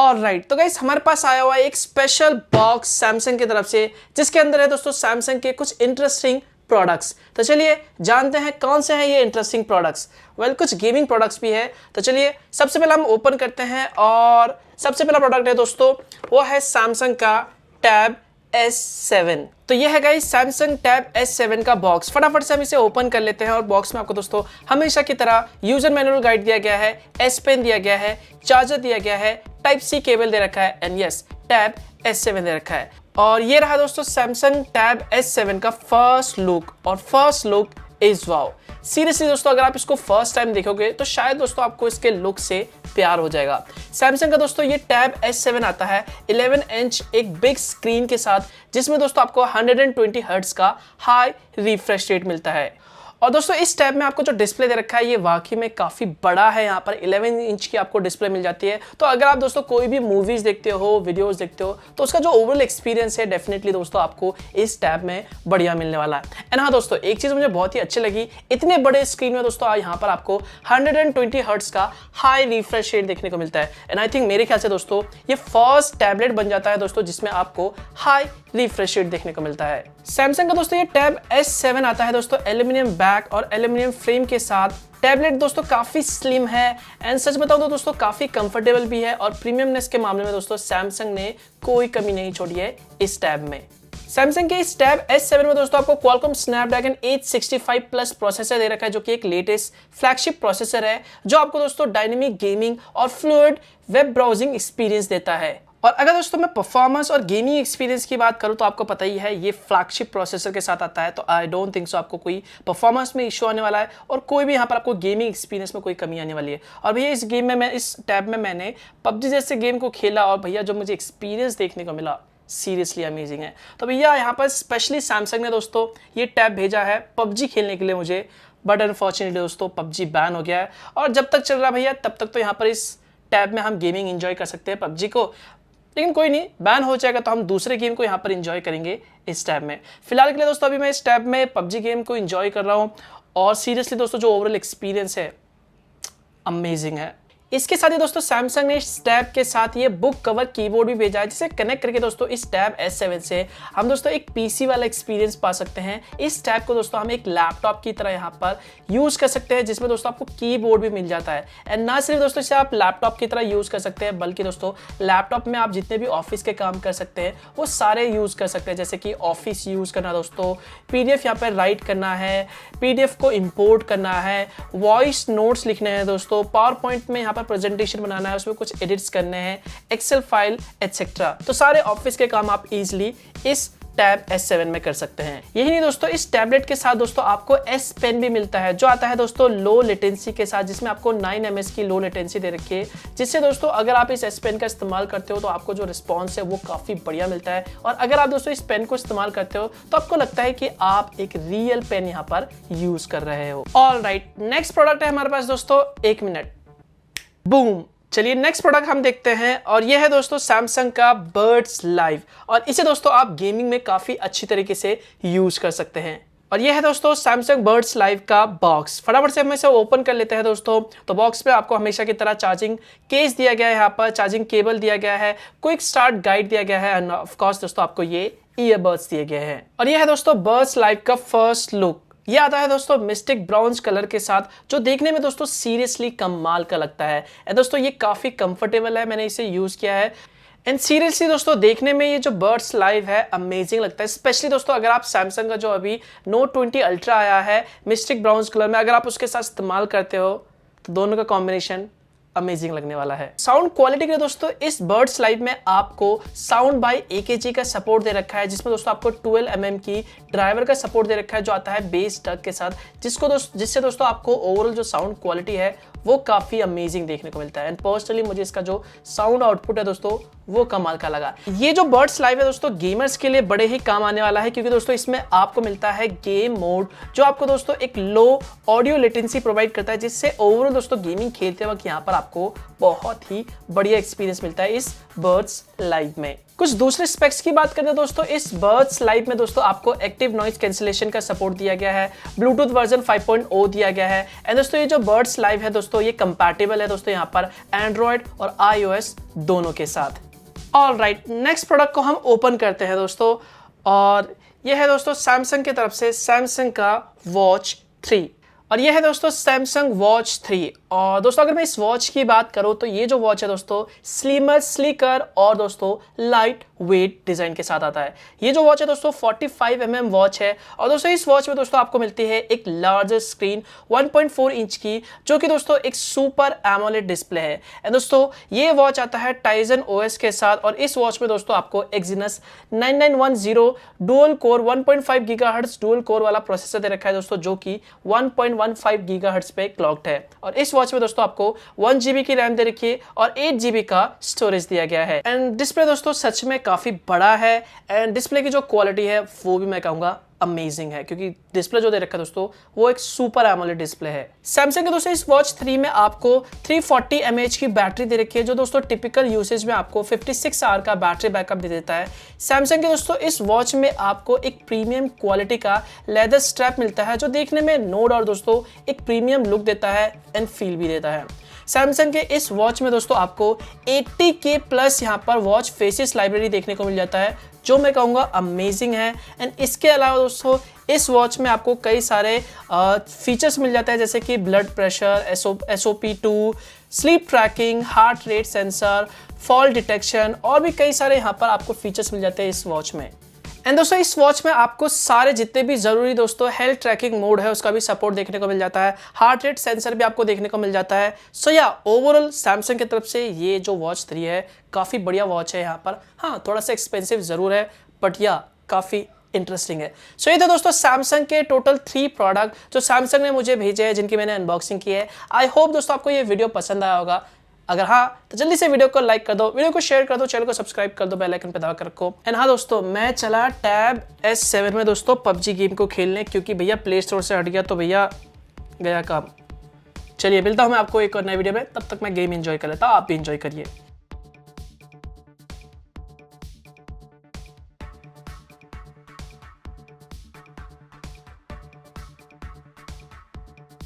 Alright, तो guys हमारे पास आया हुआ है एक स्पेशल बॉक्स सैमसंग की तरफ से, जिसके अंदर है दोस्तों सैमसंग के कुछ इंटरेस्टिंग प्रोडक्ट्स। तो चलिए जानते हैं कौन से हैं ये इंटरेस्टिंग प्रोडक्ट्स। कुछ गेमिंग प्रोडक्ट्स भी है। तो चलिए सबसे पहले हम ओपन करते हैं और सबसे पहला प्रोडक्ट है दोस्तों, वो है सैमसंग का टैब S7। तो ये है गाइस सैमसंग टैब S7 का बॉक्स। फटाफट से हम इसे ओपन कर लेते हैं और बॉक्स में आपको दोस्तों हमेशा की तरह यूजर मैनुअल गाइड दिया गया है, S पेन दिया गया है, चार्जर दिया गया है, टाइप सी केबल दे रखा है एंड यस टैब S7 दे रखा है। और ये रहा दोस्तों सैमसंग टैब S7 का फर्स्ट लुक, और first look is wow. Seriously दोस्तों अगर आप इसको फर्स्ट टाइम देखोगे तो शायद दोस्तों आपको इसके लुक से प्यार हो जाएगा। सैमसंग का दोस्तों ये टैब S7 आता है 11 इंच एक बिग स्क्रीन के साथ, जिसमें दोस्तों आपको 120 हर्ट्ज का हाई रिफ्रेश रेट मिलता है। और दोस्तों इस टैब में आपको जो डिस्प्ले दे रखा है ये वाकई में काफ़ी बड़ा है। यहाँ पर 11 इंच की आपको डिस्प्ले मिल जाती है। तो अगर आप दोस्तों कोई भी मूवीज़ देखते हो, वीडियोस देखते हो, तो उसका जो ओवरऑल एक्सपीरियंस है डेफिनेटली दोस्तों आपको इस टैब में बढ़िया मिलने वाला है। एंड हाँ दोस्तों एक चीज़ मुझे बहुत ही अच्छी लगी, इतने बड़े स्क्रीन में दोस्तों यहाँ पर आपको 120 हर्ट्ज का हाई रिफ्रेश रेट देखने को मिलता है। एंड आई थिंक मेरे ख्याल से दोस्तों ये फर्स्ट टैबलेट बन जाता है दोस्तों जिसमें आपको हाई रिफ्रेश रेट देखने को मिलता है। सैमसंग का दोस्तों ये टैब S7 आता है दोस्तों एल्यूमिनियम बैक और एल्यूमिनियम फ्रेम के साथ। टैबलेट दोस्तों काफी स्लिम है एंड सच बताऊं तो दोस्तों काफी कंफर्टेबल भी है, और प्रीमियमनेस के मामले में दोस्तों सैमसंग ने कोई कमी नहीं छोड़ी है इस टैब में। सैमसंग के इस टैब S7 में दोस्तों आपको Qualcomm Snapdragon 865 प्लस प्रोसेसर दे रखा है, जो कि एक लेटेस्ट फ्लैगशिप प्रोसेसर है, जो आपको दोस्तों डायनेमिक गेमिंग और फ्लूइड वेब ब्राउजिंग एक्सपीरियंस देता है। और अगर दोस्तों मैं परफॉर्मेंस और गेमिंग एक्सपीरियंस की बात करूं तो आपको पता ही है ये फ्लैगशिप प्रोसेसर के साथ आता है, तो आई डोंट थिंक सो आपको कोई परफॉर्मेंस में इशू आने वाला है और कोई भी यहाँ पर आपको गेमिंग एक्सपीरियंस में कोई कमी आने वाली है। और भैया इस गेम में इस टैब में मैंने PUBG जैसे गेम को खेला और भैया जो मुझे एक्सपीरियंस देखने को मिला सीरियसली अमेजिंग है। तो भैया यहाँ पर स्पेशली सैमसंग ने दोस्तों ये टैब भेजा है PUBG खेलने के लिए मुझे, बट अनफॉर्चुनेटली दोस्तों PUBG बैन हो गया है। और जब तक चल रहा भैया तब तक तो यहाँ पर इस टैब में हम गेमिंग एंजॉय कर सकते हैं PUBG को, लेकिन कोई नहीं, बैन हो जाएगा तो हम दूसरे गेम को यहाँ पर एंजॉय करेंगे इस टैब में। फिलहाल के लिए दोस्तों अभी मैं इस टैब में PUBG गेम को एंजॉय कर रहा हूँ और सीरियसली दोस्तों जो ओवरऑल एक्सपीरियंस है अमेजिंग है। इसके साथ ही दोस्तों सैमसंग ने इस टैब के साथ ये बुक कवर कीबोर्ड भी भेजा है, जिसे कनेक्ट करके दोस्तों इस टैब S7 से हम दोस्तों एक पीसी वाला एक्सपीरियंस पा सकते हैं। इस टैब को दोस्तों हम एक लैपटॉप की तरह यहाँ पर यूज कर सकते हैं, जिसमें दोस्तों आपको कीबोर्ड भी मिल जाता है। एंड ना सिर्फ दोस्तों इसे आप लैपटॉप की तरह यूज कर सकते हैं, बल्कि दोस्तों लैपटॉप में आप जितने भी ऑफिस के काम कर सकते हैं वो सारे यूज कर सकते हैं, जैसे कि ऑफिस यूज करना दोस्तों, PDF यहाँ पर राइट करना है, PDF को इम्पोर्ट करना है, वॉइस नोट्स लिखने हैं दोस्तों, पावर पॉइंट में यहाँ पर प्रेजेंटेशन बनाना है, उसमें कुछ एडिट्स करने हैं, एक्सेल फाइल एटसेट्रा। तो सारे ऑफिस के काम आप इजीली इस टैब S7 में कर सकते हैं। यही नहीं दोस्तों इस टैबलेट के साथ दोस्तों आपको S पेन भी मिलता है, जो आता है दोस्तों लो लेटेंसी के साथ, जिसमें आपको 9 ms की लो लेटेंसी दे रखी है, जिससे दोस्तों अगर आप इस S पेन का इस्तेमाल करते हो तो आपको जो रिस्पॉन्स है वो काफी बढ़िया मिलता है। और अगर आप दोस्तों इस पेन को इस्तेमाल करते हो तो आपको लगता है कि आप एक रियल पेन यहाँ पर यूज कर रहे हो। ऑलराइट, नेक्स्ट प्रोडक्ट है हमारे पास दोस्तों, 1 मिनट, बूम। चलिए नेक्स्ट प्रोडक्ट हम देखते हैं और यह है दोस्तों सैमसंग का बर्ड्स लाइव, और इसे दोस्तों आप गेमिंग में काफी अच्छी तरीके से यूज कर सकते हैं। और यह है दोस्तों सैमसंग बर्ड्स लाइव का बॉक्स। फटाफट से हम इसे ओपन कर लेते हैं दोस्तों। तो बॉक्स में आपको हमेशा की तरह चार्जिंग केस दिया गया है, यहाँ पर चार्जिंग केबल दिया गया है, क्विक स्टार्ट गाइड दिया गया है, एंड ऑफ कोर्स दोस्तों आपको ये ईयरबड्स दिए गए हैं। और यह है दोस्तों बर्ड्स लाइव का फर्स्ट लुक। ये आता है दोस्तों मिस्टिक ब्राउन्स कलर के साथ, जो देखने में दोस्तों सीरियसली कमाल का लगता है। एंड दोस्तों ये काफी कंफर्टेबल है, मैंने इसे यूज किया है एंड सीरियसली दोस्तों देखने में ये जो बर्ड्स लाइव है अमेजिंग लगता है। स्पेशली दोस्तों अगर आप सैमसंग का जो अभी Note 20 अल्ट्रा आया है मिस्टिक ब्राउन्स कलर में, अगर आप उसके साथ इस्तेमाल करते हो तो दोनों का कॉम्बिनेशन अमेजिंग लगने वाला है। साउंड क्वालिटी के लिए दोस्तों इस बर्ड्स लाइव में आपको साउंड बाय AKG का सपोर्ट दे रखा है, जिसमें दोस्तों आपको 12 mm की ड्राइवर का सपोर्ट दे रखा है, जो आता है बेस डक के साथ, जिससे दोस्तों आपको ओवरऑल जो साउंड क्वालिटी है वो काफी अमेजिंग देखने को मिलता है। एंड पर्सनली मुझे इसका जो साउंड आउटपुट है दोस्तों वो कमाल का लगा। ये जो बर्ड्स लाइव है दोस्तों गेमर्स के लिए बड़े ही काम आने वाला है, क्योंकि दोस्तों इसमें आपको मिलता है गेम मोड, जो आपको दोस्तों एक लो ऑडियो लेटेंसी प्रोवाइड करता है, जिससे ओवरऑल दोस्तों गेमिंग खेलते वक्त यहाँ पर आपको बहुत ही बढ़िया एक्सपीरियंस मिलता है इस बर्ड्स लाइव में। कुछ दूसरे स्पेक्स की बात करें तो दोस्तों इस बड्स लाइव में दोस्तों आपको एक्टिव नॉइज कैंसिलेशन का सपोर्ट दिया गया है, ब्लूटूथ वर्जन 5.0 दिया गया है। एंड दोस्तों ये जो बड्स लाइव है दोस्तों ये कंपैटिबल है दोस्तों यहाँ पर एंड्रॉयड और iOS दोनों के साथ। ऑलराइट, नेक्स्ट प्रोडक्ट को हम ओपन करते हैं दोस्तों, और ये है दोस्तों सैमसंग की तरफ से सैमसंग का वॉच 3, और ये है दोस्तों सैमसंग वॉच 3। और दोस्तों अगर मैं इस वॉच की बात करूं तो ये जो वॉच है दोस्तों स्लिमर, स्लीकर और दोस्तों लाइट वेट डिजाइन के साथ आता है। ये जो वॉच है दोस्तों 45 वॉच है, और दोस्तों इस वॉच में दोस्तों आपको मिलती है एक लार्जर स्क्रीन 1.4 इंच की, जो कि दोस्तों एक सुपर एमोलेड डिस्प्ले है। एंड दोस्तों ये वॉच आता है टाइजन ओएस के साथ, और इस वॉच में दोस्तों आपको एक्सिनस 9910 dual core 1.5 gigahertz dual core वाला प्रोसेसर दे रखा है दोस्तों, जो कि 1.15 गीगाहर्ट्ज पे क्लॉक्ड है। और इस वॉच में दोस्तों आपको 1 GB की रैम दे रखी है और 8 GB का स्टोरेज दिया गया है। एंड डिस्प्ले दोस्तों सच में काफी बड़ा है, एंड डिस्प्ले की जो क्वालिटी है वो भी मैं कहूंगा अमेजिंग है, क्योंकि डिस्प्ले जो दे रखा है दोस्तों वो एक सुपर एमोलेड डिस्प्ले है। सैमसंग के दोस्तों इस वॉच 3 में आपको 340 mAh की बैटरी दे रखी है, जो दोस्तों टिपिकल यूसेज में आपको 56 आवर का बैटरी बैकअप दे देता है। सैमसंग के दोस्तों इस वॉच में आपको एक प्रीमियम क्वालिटी का लेदर स्ट्रैप मिलता है, जो देखने में नो डाउट दोस्तों एक प्रीमियम लुक देता है एंड फील भी देता है। सैमसंग के इस वॉच में दोस्तों आपको 80K प्लस यहाँ पर वॉच फेसेस लाइब्रेरी देखने को मिल जाता है, जो मैं कहूँगा अमेजिंग है। एंड इसके अलावा दोस्तों इस वॉच में आपको कई सारे फीचर्स मिल जाते हैं, जैसे कि blood pressure, SOP2, sleep tracking, heart rate sensor, fall detection, और भी कई सारे यहाँ पर आपको फीचर्स मिल जाते हैं इस वॉच में। एंड दोस्तों इस वॉच में आपको सारे जितने भी जरूरी दोस्तों हेल्थ ट्रैकिंग मोड है उसका भी सपोर्ट देखने को मिल जाता है, हार्ट रेट सेंसर भी आपको देखने को मिल जाता है। सो या ओवरऑल सैमसंग की तरफ से ये जो वॉच 3 है काफ़ी बढ़िया वॉच है यहाँ पर। हाँ, थोड़ा सा एक्सपेंसिव ज़रूर है, बट या काफ़ी इंटरेस्टिंग है। सो ये था दोस्तों सैमसंग के टोटल 3 प्रोडक्ट जो सैमसंग ने मुझे भेजे हैं, जिनकी मैंने अनबॉक्सिंग की है। आई होप दोस्तों आपको ये वीडियो पसंद आया होगा। अगर हाँ तो जल्दी से वीडियो को लाइक कर दो, वीडियो को शेयर कर दो, चैनल को सब्सक्राइब कर दो, बेल आइकन पे दबा कर रखो। एंड हाँ दोस्तों, मैं चला टैब S7 में दोस्तों PUBG गेम को खेलने, क्योंकि भैया प्ले स्टोर से हट गया तो भैया गया काम। चलिए मिलता हूँ मैं आपको एक और नए वीडियो में, तब तक मैं गेम एंजॉय कर लेता हूँ, आप भी एंजॉय करिए।